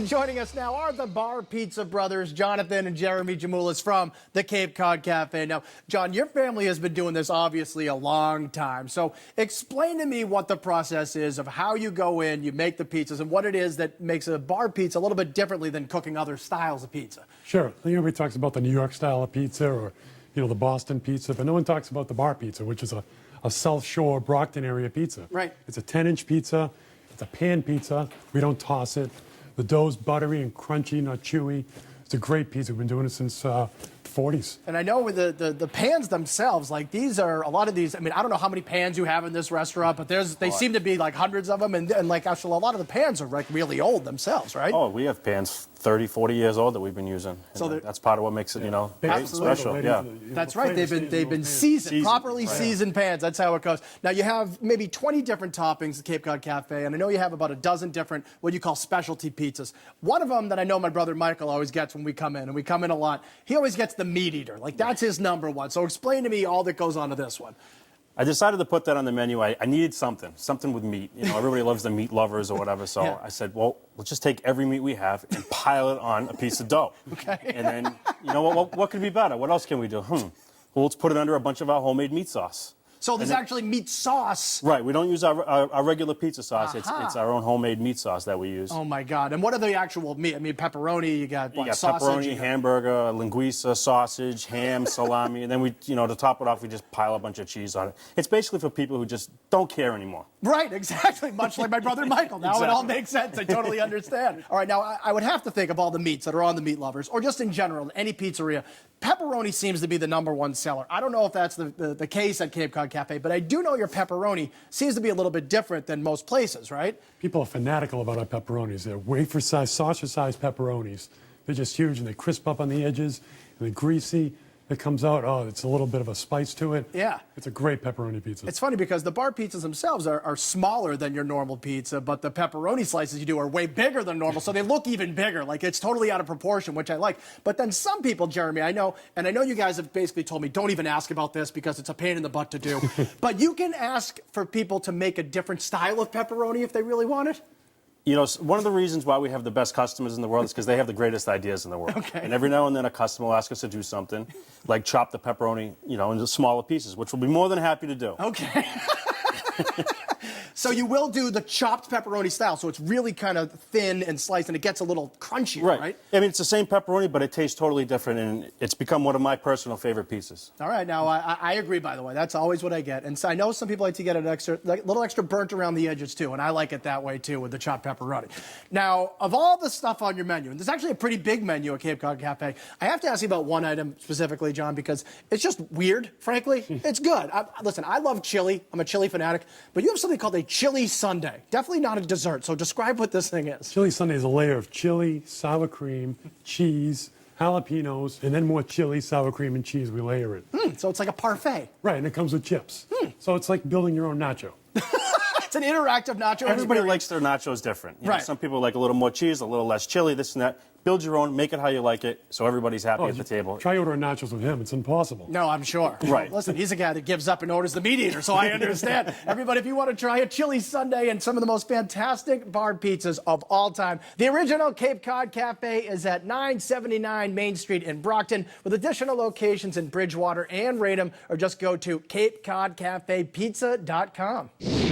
Joining us now are the Bar Pizza brothers, Jonathan and Jeremy Jamoulis from the Cape Cod Cafe. Now, John, your family has been doing this obviously a long time. So explain to me what the process is of how you go in, you make the pizzas, and what it is that makes a bar pizza a little bit differently than cooking other styles of pizza. Sure. Everybody talks about the New York style of pizza or, the Boston pizza, but no one talks about the bar pizza, which is a South Shore, Brockton area pizza. Right. It's a 10-inch pizza. It's a pan pizza. We don't toss it. The dough's buttery and crunchy, not chewy. It's a great pizza. We've been doing it since the 40s. And I know with the pans themselves, like these are, a lot of these, I mean, I don't know how many pans you have in this restaurant, but they seem to be like hundreds of them. And like actually a lot of the pans are like really old themselves, right? Oh, we have pans 30, 40 years old that we've been using. So that's part of what makes it, great, special. Yeah. That's right. They've been seasoned, properly seasoned pans. That's how it goes. Now you have maybe 20 different toppings at Cape Cod Cafe, and I know you have about a dozen different what you call specialty pizzas. One of them that I know my brother Michael always gets when we come in, and we come in a lot, he always gets the meat eater. Like that's his number one. So explain to me all that goes on to this one. I decided to put that on the menu. I needed something with meat. Everybody loves the meat lovers or whatever. So yeah. I said, well, let's just take every meat we have and pile it on a piece of dough. Okay. And then, what could be better? What else can we do? Well, let's put it under a bunch of our homemade meat sauce. So there's actually meat sauce. Right. We don't use our regular pizza sauce. It's our own homemade meat sauce that we use. Oh, my God. And what are the actual meat? I mean, pepperoni, you got sausage? Pepperoni, hamburger, linguiça, sausage, ham, salami. And then we, to top it off, we just pile a bunch of cheese on it. It's basically for people who just don't care anymore. Right, exactly. Much like my brother Michael. Now It all makes sense. I totally understand. All right, now I would have to think of all the meats that are on the meat lovers, or just in general, any pizzeria. Pepperoni seems to be the #1 seller. I don't know if that's the case at Cape Cod Cafe, but I do know your pepperoni seems to be a little bit different than most places, right? People are fanatical about our pepperonis. They're wafer-sized, saucer-sized pepperonis. They're just huge, and they crisp up on the edges, and they're greasy. It comes out, it's a little bit of a spice to it. Yeah. It's a great pepperoni pizza. It's funny because the bar pizzas themselves are smaller than your normal pizza, but the pepperoni slices you do are way bigger than normal, so they look even bigger. Like, it's totally out of proportion, which I like. But then some people, Jeremy, I know, and I know you guys have basically told me, don't even ask about this because it's a pain in the butt to do. But you can ask for people to make a different style of pepperoni if they really want it. One of the reasons why we have the best customers in the world is because they have the greatest ideas in the world. Okay. And every now and then a customer will ask us to do something, like chop the pepperoni, into smaller pieces, which we'll be more than happy to do. Okay. So you will do the chopped pepperoni style, so it's really kind of thin and sliced, and it gets a little crunchy, right? I mean, it's the same pepperoni, but it tastes totally different, and it's become one of my personal favorite pieces. All right, now I agree, by the way. That's always what I get. And so I know some people like to get a little extra burnt around the edges, too, and I like it that way, too, with the chopped pepperoni. Now, of all the stuff on your menu, and there's actually a pretty big menu at Cape Cod Cafe, I have to ask you about one item specifically, John, because it's just weird, frankly. It's good. Listen, I love chili. I'm a chili fanatic, but you have something called a chili sundae. Definitely not a dessert, so describe what this thing is. Chili sundae is a layer of chili, sour cream, cheese, jalapenos, and then more chili, sour cream, and cheese. We layer it. So it's like a parfait. Right, and it comes with chips. So it's like building your own nacho. It's an interactive nacho. Everybody likes their nachos different. Right. Some people like a little more cheese, a little less chili, this and that. Build your own, make it how you like it, so everybody's happy at the table. Try ordering nachos with him. It's impossible. No, I'm sure. Right. Listen, he's a guy that gives up and orders the meat eater, so I understand. Everybody, if you want to try a chili sundae and some of the most fantastic bar pizzas of all time, the original Cape Cod Cafe is at 979 Main Street in Brockton, with additional locations in Bridgewater and Raynham, or just go to CapeCodCafePizza.com.